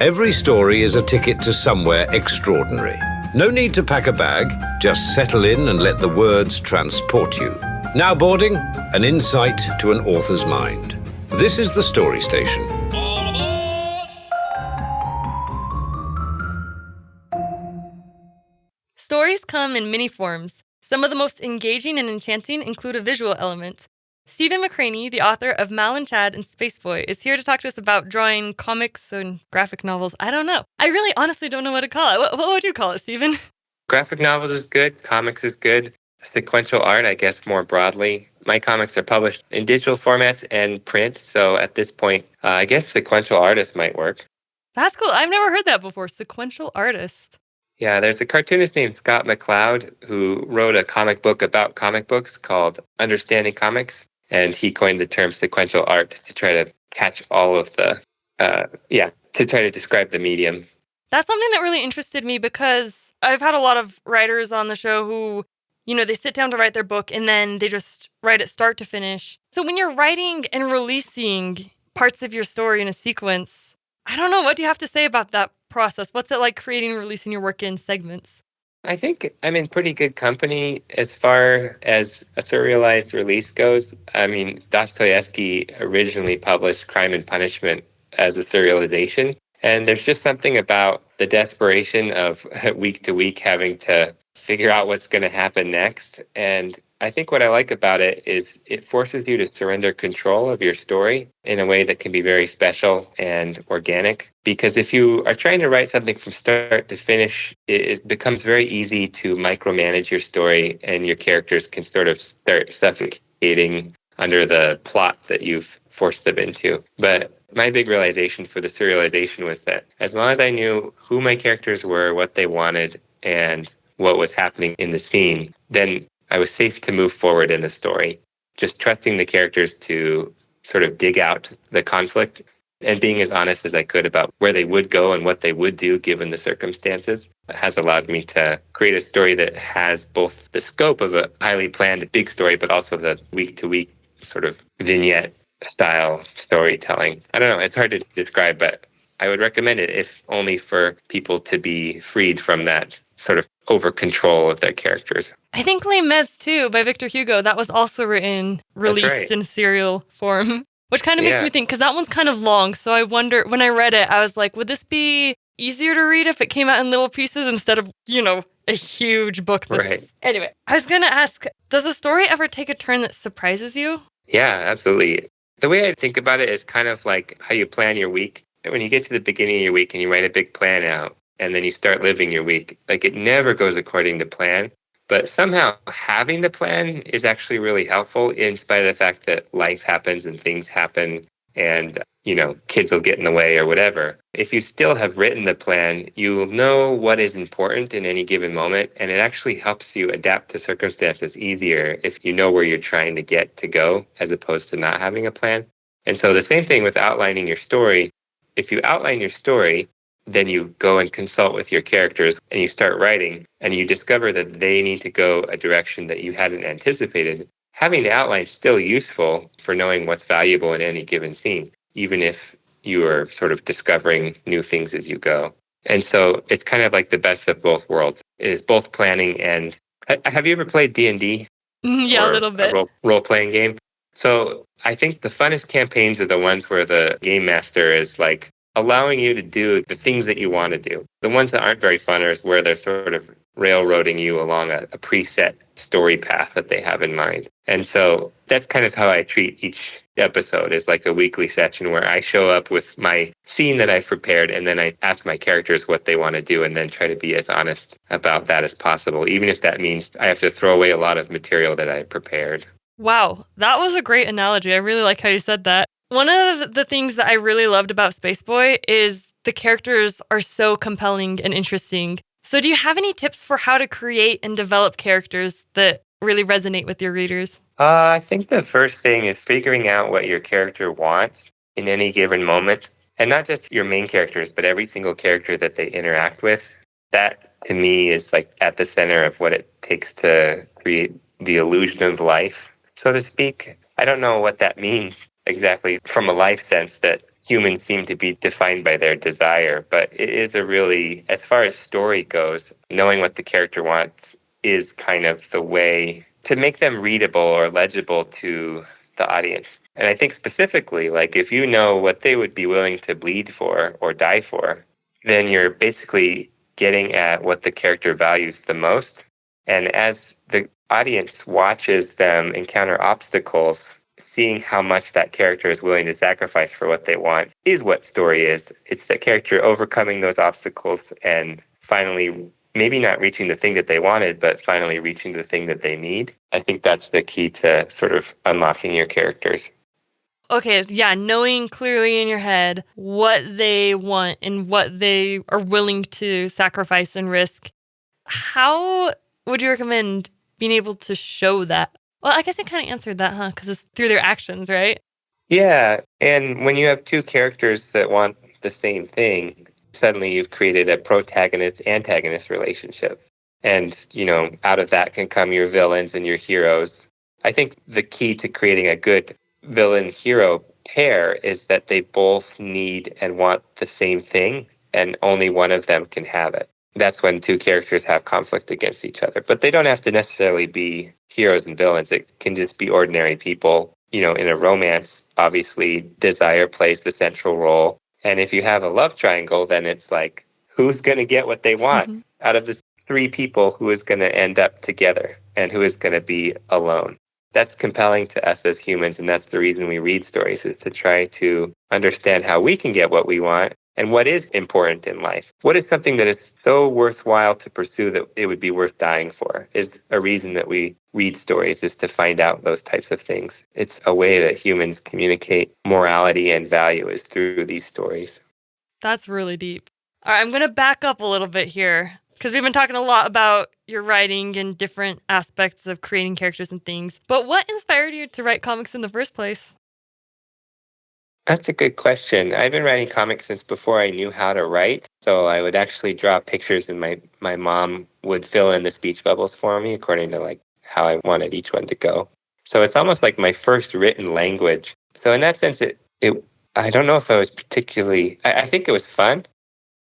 Every story is a ticket to somewhere extraordinary. No need to pack a bag, just settle in and let the words transport you. Now boarding, an insight to an author's mind. This is the Story Station. Stories come in many forms. Some of the most engaging and enchanting include a visual element. Stephen McCraney, the author of Mal and Chad and Spaceboy, is here to talk to us about drawing comics and graphic novels. I don't know. I really honestly don't know what to call it. What would you call it, Stephen? Graphic novels is good. Comics is good. Sequential art, I guess, more broadly. My comics are published in digital formats and print. So at this point, I guess sequential artist might work. That's cool. I've never heard that before. Sequential artist. Yeah, there's a cartoonist named Scott McCloud who wrote a comic book about comic books called Understanding Comics. And he coined the term sequential art to try to catch all of the, to try to describe the medium. That's something that really interested me because I've had a lot of writers on the show who, they sit down to write their book and then they just write it start to finish. So when you're writing and releasing parts of your story in a sequence, I don't know, what do you have to say about that process? What's it like creating and releasing your work in segments? I think I'm in pretty good company as far as a serialized release goes. I mean, Dostoevsky originally published Crime and Punishment as a serialization. And there's just something about the desperation of week to week having to figure out what's going to happen next. And I think what I like about it is it forces you to surrender control of your story in a way that can be very special and organic. Because if you are trying to write something from start to finish, it becomes very easy to micromanage your story and your characters can sort of start suffocating under the plot that you've forced them into. But my big realization for the serialization was that as long as I knew who my characters were, what they wanted, and what was happening in the scene, then I was safe to move forward in the story, just trusting the characters to sort of dig out the conflict and being as honest as I could about where they would go and what they would do given the circumstances has allowed me to create a story that has both the scope of a highly planned big story, but also the week-to-week sort of vignette style storytelling. I don't know, it's hard to describe, but I would recommend it if only for people to be freed from that sort of over control of their characters. I think Les Mis too, by Victor Hugo, that was also released in serial form, which kind of makes me think, because that one's kind of long. So I wonder, when I read it, I was like, would this be easier to read if it came out in little pieces instead of, a huge book? Anyway, I was going to ask, does a story ever take a turn that surprises you? Yeah, absolutely. The way I think about it is kind of like how you plan your week. When you get to the beginning of your week and you write a big plan out, and then you start living your week, like it never goes according to plan. But somehow having the plan is actually really helpful in spite of the fact that life happens and things happen and, kids will get in the way or whatever. If you still have written the plan, you will know what is important in any given moment. And it actually helps you adapt to circumstances easier if you know where you're trying to get to go as opposed to not having a plan. And so the same thing with outlining your story. If you outline your story, then you go and consult with your characters and you start writing and you discover that they need to go a direction that you hadn't anticipated. Having the outline is still useful for knowing what's valuable in any given scene, even if you are sort of discovering new things as you go. And so it's kind of like the best of both worlds. It is both planning and... Have you ever played D&D? Yeah, a little bit. A role-playing game? So I think the funnest campaigns are the ones where the game master is like, allowing you to do the things that you want to do. The ones that aren't very fun are where they're sort of railroading you along a preset story path that they have in mind. And so that's kind of how I treat each episode, is like a weekly session where I show up with my scene that I've prepared and then I ask my characters what they want to do and then try to be as honest about that as possible, even if that means I have to throw away a lot of material that I prepared. Wow, that was a great analogy. I really like how you said that. One of the things that I really loved about Spaceboy is the characters are so compelling and interesting. So do you have any tips for how to create and develop characters that really resonate with your readers? I think the first thing is figuring out what your character wants in any given moment. And not just your main characters, but every single character that they interact with. That, to me, is like at the center of what it takes to create the illusion of life, so to speak. I don't know what that means exactly from a life sense that humans seem to be defined by their desire. But it is a really, as far as story goes, knowing what the character wants is kind of the way to make them readable or legible to the audience. And I think specifically, like if you know what they would be willing to bleed for or die for, then you're basically getting at what the character values the most. And as the audience watches them encounter obstacles, seeing how much that character is willing to sacrifice for what they want is what story is. It's that character overcoming those obstacles and finally maybe not reaching the thing that they wanted, but finally reaching the thing that they need. I think that's the key to sort of unlocking your characters. Okay, yeah, knowing clearly in your head what they want and what they are willing to sacrifice and risk. How would you recommend being able to show that? Well, I guess I kind of answered that, huh? Because it's through their actions, right? Yeah, and when you have two characters that want the same thing, suddenly you've created a protagonist-antagonist relationship. And, out of that can come your villains and your heroes. I think the key to creating a good villain-hero pair is that they both need and want the same thing, and only one of them can have it. That's when two characters have conflict against each other. But they don't have to necessarily be heroes and villains. It can just be ordinary people. In a romance, obviously, desire plays the central role. And if you have a love triangle, then it's like, who's going to get what they want? Out of the three people, who is going to end up together and who is going to be alone? That's compelling to us as humans, and that's the reason we read stories, is to try to understand how we can get what we want and what is important in life. What is something that is so worthwhile to pursue that it would be worth dying for? Is a reason that we read stories, is to find out those types of things. It's a way that humans communicate morality and value, is through these stories. That's really deep. All right, I'm going to back up a little bit here, because we've been talking a lot about your writing and different aspects of creating characters and things. But what inspired you to write comics in the first place? That's a good question. I've been writing comics since before I knew how to write. So I would actually draw pictures and my mom would fill in the speech bubbles for me according to like how I wanted each one to go. So it's almost like my first written language. So in that sense, it I don't know if I was particularly, I think it was fun.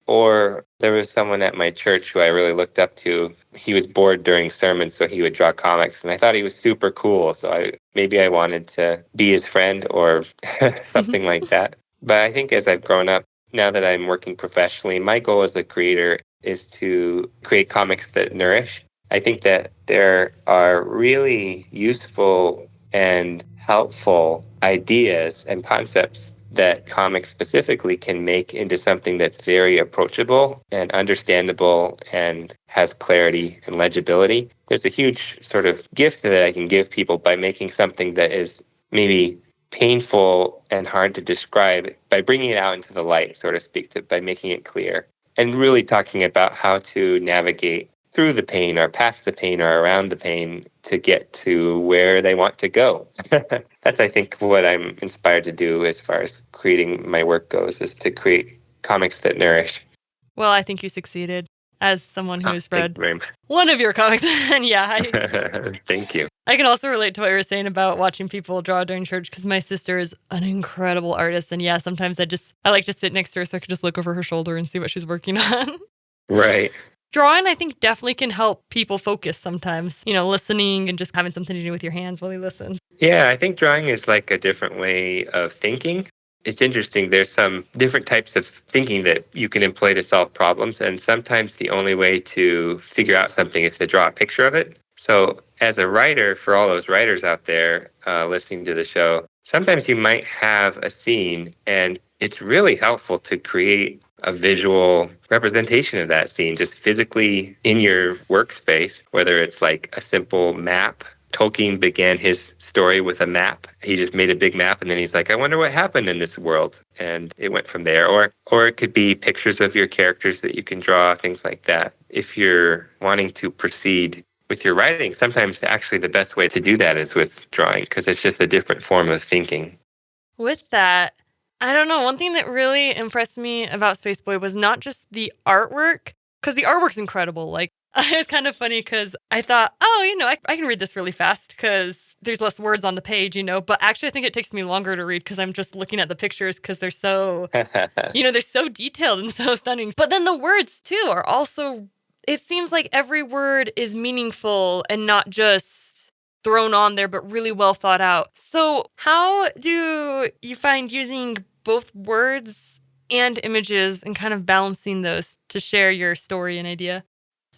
Or there was someone at my church who I really looked up to. He was bored during sermons, so he would draw comics. And I thought he was super cool. So maybe I wanted to be his friend or something like that. But I think as I've grown up, now that I'm working professionally, my goal as a creator is to create comics that nourish. I think that there are really useful and helpful ideas and concepts that comics specifically can make into something that's very approachable and understandable and has clarity and legibility. There's a huge sort of gift that I can give people by making something that is maybe painful and hard to describe by bringing it out into the light, so to speak, by making it clear and really talking about how to navigate through the pain or past the pain or around the pain to get to where they want to go. That's, I think, what I'm inspired to do as far as creating my work goes, is to create comics that nourish. Well, I think you succeeded as someone who's read one of your comics. And yeah, thank you. I can also relate to what you were saying about watching people draw during church, because my sister is an incredible artist. And yeah, sometimes I like to sit next to her so I can just look over her shoulder and see what she's working on. Right. Drawing, I think, definitely can help people focus sometimes, listening and just having something to do with your hands while you listen. Yeah, I think drawing is like a different way of thinking. It's interesting. There's some different types of thinking that you can employ to solve problems. And sometimes the only way to figure out something is to draw a picture of it. So as a writer, for all those writers out there listening to the show, sometimes you might have a scene and it's really helpful to create a visual representation of that scene, just physically in your workspace, whether it's like a simple map. Tolkien began his story with a map. He just made a big map and then he's like, I wonder what happened in this world. And it went from there. Or it could be pictures of your characters that you can draw, things like that. If you're wanting to proceed with your writing, sometimes actually the best way to do that is with drawing, because it's just a different form of thinking. With that, I don't know. One thing that really impressed me about Spaceboy was not just the artwork, because the artwork's incredible. Like, it was kind of funny because I thought, I can read this really fast because there's less words on the page, but actually I think it takes me longer to read because I'm just looking at the pictures because they're so, they're so detailed and so stunning. But then the words too are also, it seems like every word is meaningful and not just thrown on there, but really well thought out. So how do you find using both words and images and kind of balancing those to share your story and idea?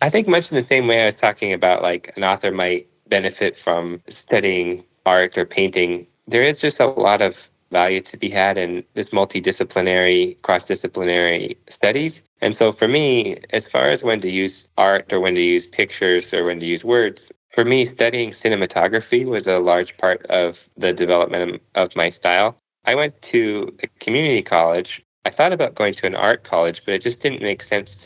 I think much in the same way I was talking about, like an author might benefit from studying art or painting. There is just a lot of value to be had in this multidisciplinary, cross-disciplinary studies. And so for me, as far as when to use art or when to use pictures or when to use words, for me, studying cinematography was a large part of the development of my style. I went to a community college. I thought about going to an art college, but it just didn't make sense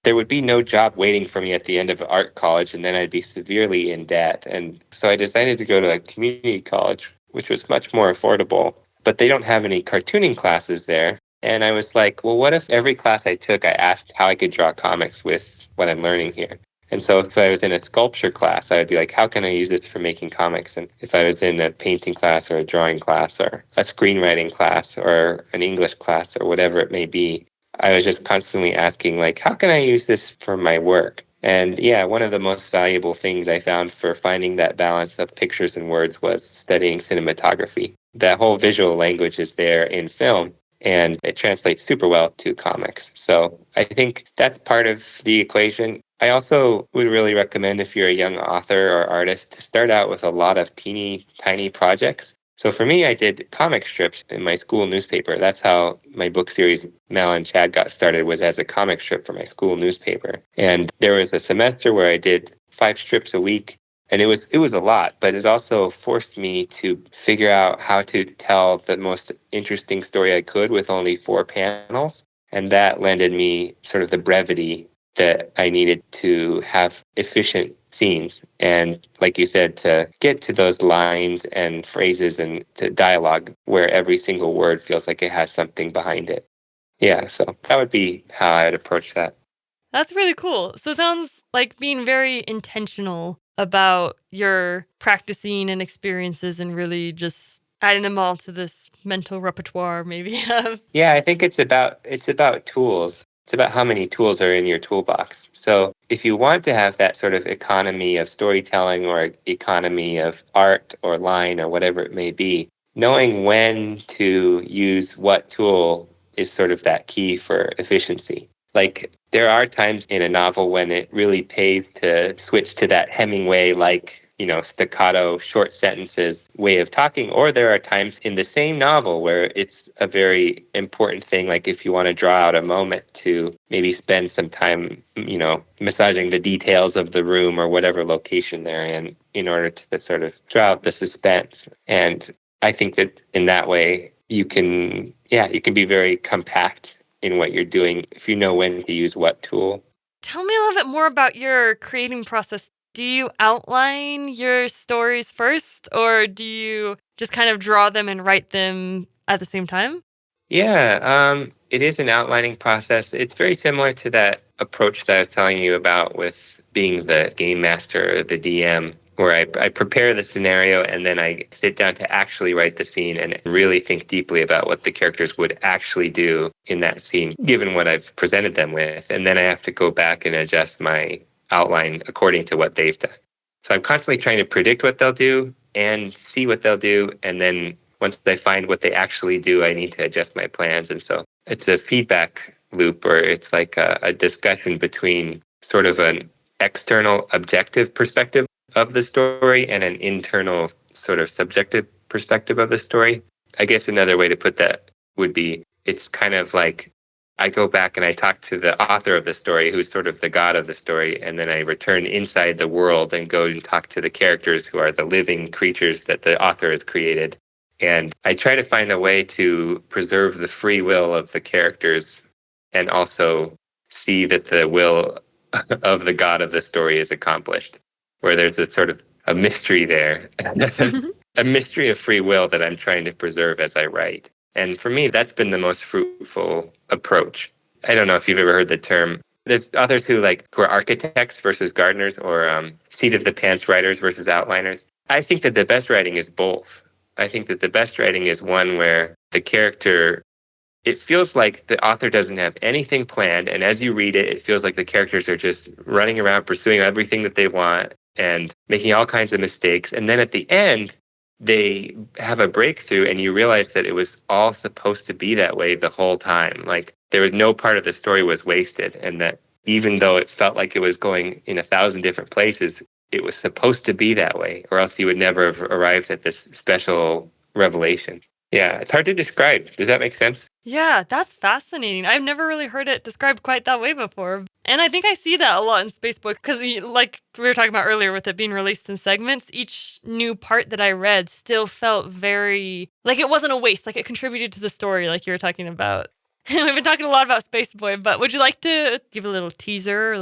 there would be no job waiting for me at the end of art college, and then I'd be severely in debt. And so I decided to go to a community college, which was much more affordable, but they don't have any cartooning classes there. And I was like, well, what if every class I took, I asked how I could draw comics with what I'm learning here? And so if I was in a sculpture class, I would be like, how can I use this for making comics? And if I was in a painting class or a drawing class or a screenwriting class or an English class or whatever it may be, I was just constantly asking, like, how can I use this for my work? And yeah, one of the most valuable things I found for finding that balance of pictures and words was studying cinematography. That whole visual language is there in film, and it translates super well to comics. So I think that's part of the equation. I also would really recommend, if you're a young author or artist, to start out with a lot of teeny tiny projects. So for me, I did comic strips in my school newspaper. That's how my book series, Mal and Chad, got started, was as a comic strip for my school newspaper. And there was a semester where I did 5 strips a week. And it was a lot, but it also forced me to figure out how to tell the most interesting story I could with only 4 panels. And that lended me sort of the brevity that I needed to have efficient scenes. And like you said, to get to those lines and phrases and to dialogue where every single word feels like it has something behind it. Yeah, so that would be how I would approach that. That's really cool. So it sounds like being very intentional about your practicing and experiences and really just adding them all to this mental repertoire maybe. Yeah, I think it's about tools. It's about how many tools are in your toolbox. So if you want to have that sort of economy of storytelling or economy of art or line or whatever it may be, knowing when to use what tool is sort of that key for efficiency. Like, there are times in a novel when it really pays to switch to that Hemingway-like, staccato, short sentences way of talking. Or there are times in the same novel where it's a very important thing, like if you want to draw out a moment to maybe spend some time, massaging the details of the room or whatever location they're in order to sort of draw out the suspense. And I think that in that way, you can be very compact in what you're doing if you know when to use what tool. Tell me a little bit more about your creating process. Do you outline your stories first, or do you just kind of draw them and write them at the same time? Yeah, it is an outlining process. It's very similar to that approach that I was telling you about with being the game master or the DM, where I prepare the scenario and then I sit down to actually write the scene and really think deeply about what the characters would actually do in that scene, given what I've presented them with. And then I have to go back and adjust my outline according to what they've done. So I'm constantly trying to predict what they'll do and see what they'll do. And then once I find what they actually do, I need to adjust my plans. And so it's a feedback loop, or it's like a discussion between sort of an external objective perspective of the story and an internal sort of subjective perspective of the story. I guess another way to put that would be, it's kind of like I go back and I talk to the author of the story, who's sort of the god of the story, and then I return inside the world and go and talk to the characters who are the living creatures that the author has created. And I try to find a way to preserve the free will of the characters and also see that the will of the god of the story is accomplished, where there's a sort of a mystery there, a mystery of free will that I'm trying to preserve as I write. And for me, that's been the most fruitful approach. I don't know if you've ever heard the term. There's authors who are architects versus gardeners, or seat of the pants writers versus outliners. I think that the best writing is both. I think that the best writing is one where the character, it feels like the author doesn't have anything planned. And as you read it, it feels like the characters are just running around pursuing everything that they want and making all kinds of mistakes. And then at the end, they have a breakthrough and you realize that it was all supposed to be that way the whole time. Like there was no part of the story was wasted, and that even though it felt like it was going in 1,000 different places, it was supposed to be that way, or else you would never have arrived at this special revelation. Yeah, it's hard to describe. Does that make sense? Yeah, that's fascinating. I've never really heard it described quite that way before. And I think I see that a lot in Spaceboy because, like we were talking about earlier with it being released in segments, each new part that I read still felt very, like it wasn't a waste, like it contributed to the story like you were talking about. We've been talking a lot about Spaceboy, but would you like to give a little teaser,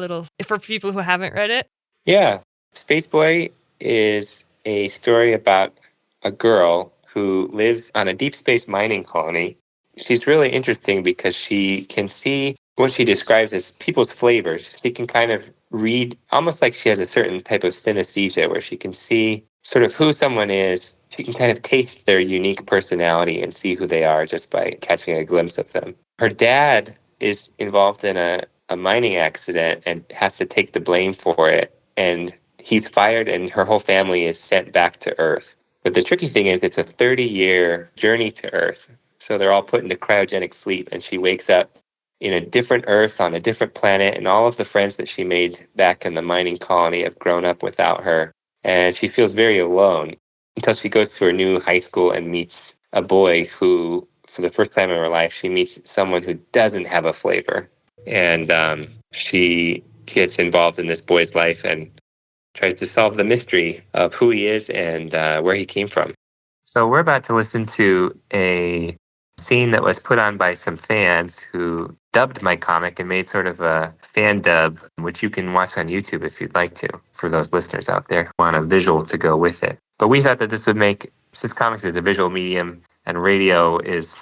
for people who haven't read it? Yeah. Spaceboy is a story about a girl who lives on a deep space mining colony. She's really interesting because she can see what she describes as people's flavors. She can kind of read, almost like she has a certain type of synesthesia where she can see sort of who someone is. She can kind of taste their unique personality and see who they are just by catching a glimpse of them. Her dad is involved in a mining accident and has to take the blame for it. And he's fired and her whole family is sent back to Earth. But the tricky thing is it's a 30-year journey to Earth. So they're all put into cryogenic sleep, and she wakes up in a different Earth on a different planet, and all of the friends that she made back in the mining colony have grown up without her. And she feels very alone until she goes to her new high school and meets a boy who, for the first time in her life, she meets someone who doesn't have a flavor. And she gets involved in this boy's life and tries to solve the mystery of who he is and where he came from. So we're about to listen to a scene that was put on by some fans who dubbed my comic and made sort of a fan dub, which you can watch on YouTube if you'd like to, for those listeners out there who want a visual to go with it. But we thought that this would make, since comics is a visual medium and radio is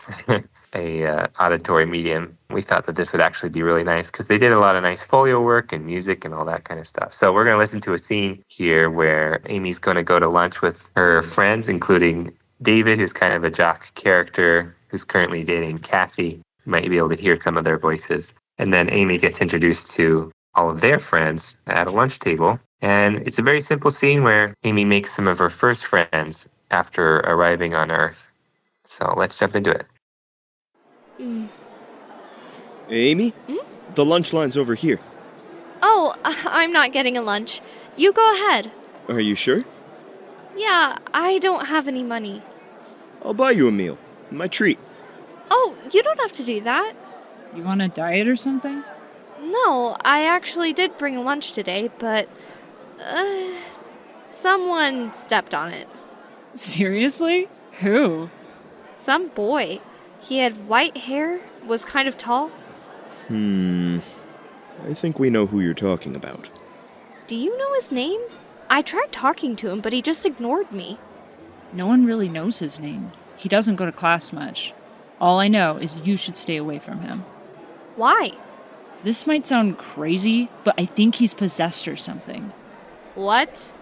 a auditory medium, we thought that this would actually be really nice because they did a lot of nice folio work and music and all that kind of stuff. So we're going to listen to a scene here where Amy's going to go to lunch with her friends, including David, who's kind of a jock character who's currently dating Cassie. You might be able to hear some of their voices. And then Amy gets introduced to all of their friends at a lunch table. And it's a very simple scene where Amy makes some of her first friends after arriving on Earth. So let's jump into it. Amy? The lunch line's over here. Oh, I'm not getting a lunch. You go ahead. Are you sure? Yeah, I don't have any money. I'll buy you a meal. My treat. Oh, you don't have to do that. You on a diet or something? No, I actually did bring lunch today, but someone stepped on it. Seriously? Who? Some boy. He had white hair, was kind of tall. I think we know who you're talking about. Do you know his name? I tried talking to him, but he just ignored me. No one really knows his name. He doesn't go to class much. All I know is you should stay away from him. Why? This might sound crazy, but I think he's possessed or something. What?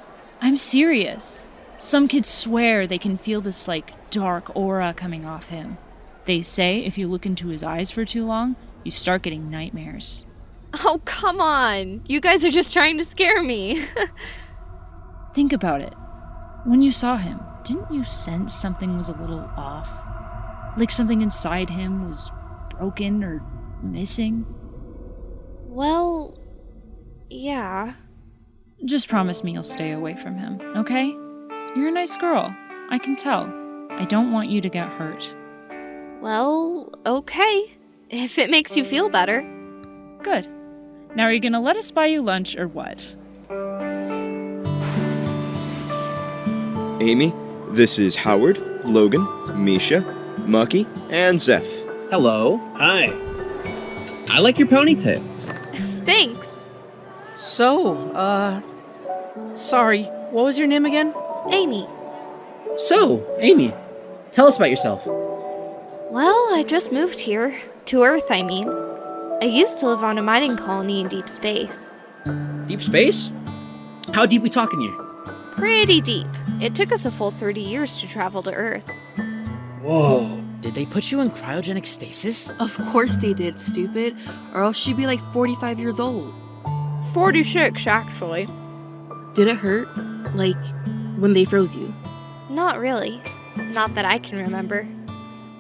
I'm serious. Some kids swear they can feel this, dark aura coming off him. They say if you look into his eyes for too long, you start getting nightmares. Oh, come on. You guys are just trying to scare me. Think about it. When you saw him, didn't you sense something was a little off? Like something inside him was broken or missing? Well, yeah. Just promise me you'll stay away from him, okay? You're a nice girl. I can tell. I don't want you to get hurt. Well, okay. If it makes you feel better. Good. Now are you gonna let us buy you lunch or what? Amy, this is Howard, Logan, Misha, Mucky, and Zeph. Hello. Hi. I like your ponytails. Thanks. So, sorry, what was your name again? Amy. So, Amy, tell us about yourself. Well, I just moved here. To Earth, I mean. I used to live on a mining colony in deep space. Deep space? How deep we talking here? Pretty deep. It took us a full 30 years to travel to Earth. Whoa. Did they put you in cryogenic stasis? Of course they did, stupid. Or else she'd be like 45 years old. 46, actually. Did it hurt? Like, when they froze you? Not really. Not that I can remember.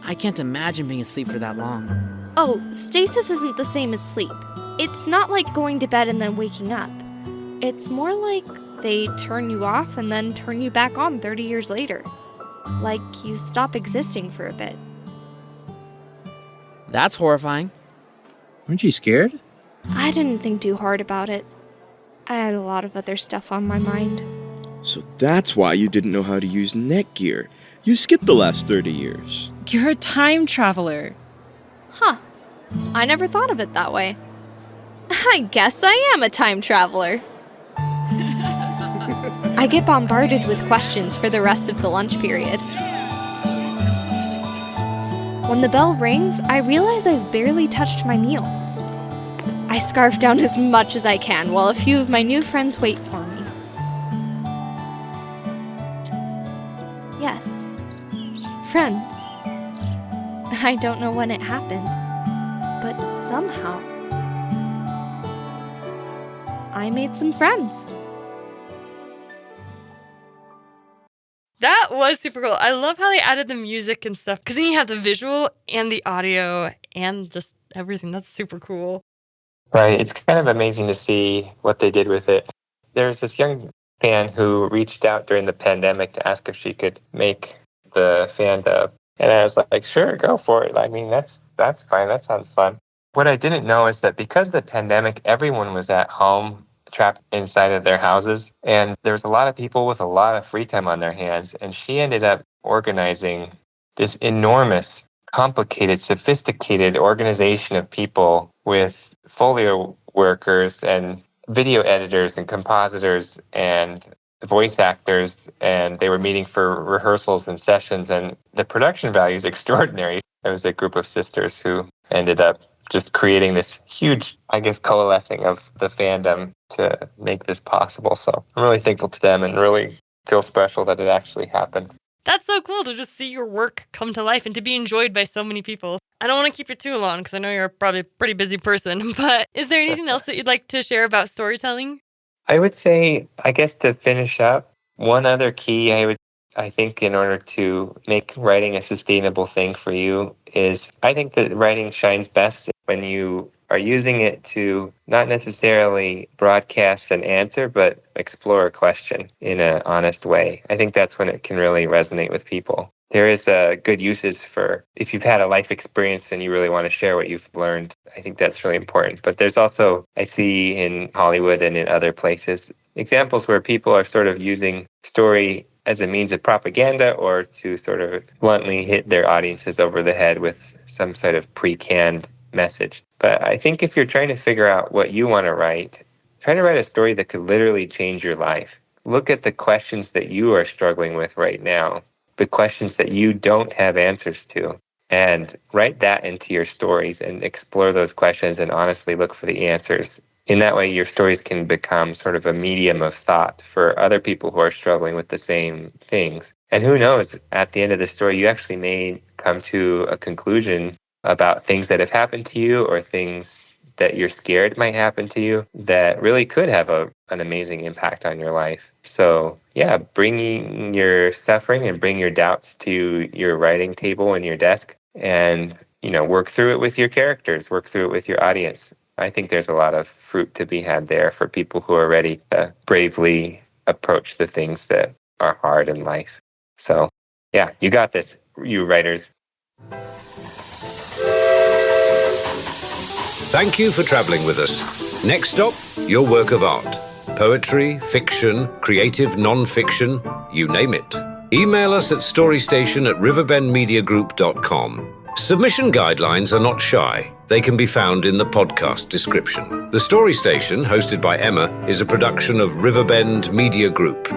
I can't imagine being asleep for that long. Oh, stasis isn't the same as sleep. It's not like going to bed and then waking up. It's more like they turn you off and then turn you back on 30 years later. Like you stop existing for a bit. That's horrifying. Aren't you scared? I didn't think too hard about it. I had a lot of other stuff on my mind. So that's why you didn't know how to use Netgear. You skipped the last 30 years. You're a time traveler. Huh. I never thought of it that way. I guess I am a time traveler. I get bombarded with questions for the rest of the lunch period. When the bell rings, I realize I've barely touched my meal. I scarf down as much as I can while a few of my new friends wait for me. Yes. Friends. I don't know when it happened, but somehow I made some friends. That was super cool. I love how they added the music and stuff, because then you have the visual and the audio and just everything. That's super cool. Right. It's kind of amazing to see what they did with it. There's this young fan who reached out during the pandemic to ask if she could make the fan dub. And I was like, sure, go for it. I mean, that's fine. That sounds fun. What I didn't know is that because of the pandemic, everyone was at home, trapped inside of their houses. And there was a lot of people with a lot of free time on their hands. And she ended up organizing this enormous, complicated, sophisticated organization of people with folio workers and video editors and compositors and voice actors. And they were meeting for rehearsals and sessions. And the production value is extraordinary. There was a group of sisters who ended up just creating this huge, I guess, coalescing of the fandom to make this possible. So I'm really thankful to them and really feel special that it actually happened. That's so cool to just see your work come to life and to be enjoyed by so many people. I don't want to keep you too long because I know you're probably a pretty busy person, but is there anything else that you'd like to share about storytelling? I would say, I guess to finish up, one other key I think in order to make writing a sustainable thing for you is I think that writing shines best when you are using it to not necessarily broadcast an answer, but explore a question in an honest way. I think that's when it can really resonate with people. There is good uses for if you've had a life experience and you really want to share what you've learned. I think that's really important. But there's also, I see in Hollywood and in other places, examples where people are sort of using story as a means of propaganda or to sort of bluntly hit their audiences over the head with some sort of pre-canned message. But I think if you're trying to figure out what you want to write, try to write a story that could literally change your life. Look at the questions that you are struggling with right now, the questions that you don't have answers to, and write that into your stories and explore those questions and honestly look for the answers. In that way, your stories can become sort of a medium of thought for other people who are struggling with the same things. And who knows, at the end of the story, you actually may come to a conclusion about things that have happened to you or things that you're scared might happen to you that really could have an amazing impact on your life. So yeah, bringing your suffering and bring your doubts to your writing table and your desk and, work through it with your characters, work through it with your audience. I think there's a lot of fruit to be had there for people who are ready to bravely approach the things that are hard in life. So yeah, you got this, you writers. Thank you for traveling with us. Next stop, your work of art. Poetry, fiction, creative non-fiction, you name it. Email us at storystation@riverbendmediagroup.com. Submission guidelines are not shy. They can be found in the podcast description. The Story Station, hosted by Emma, is a production of Riverbend Media Group.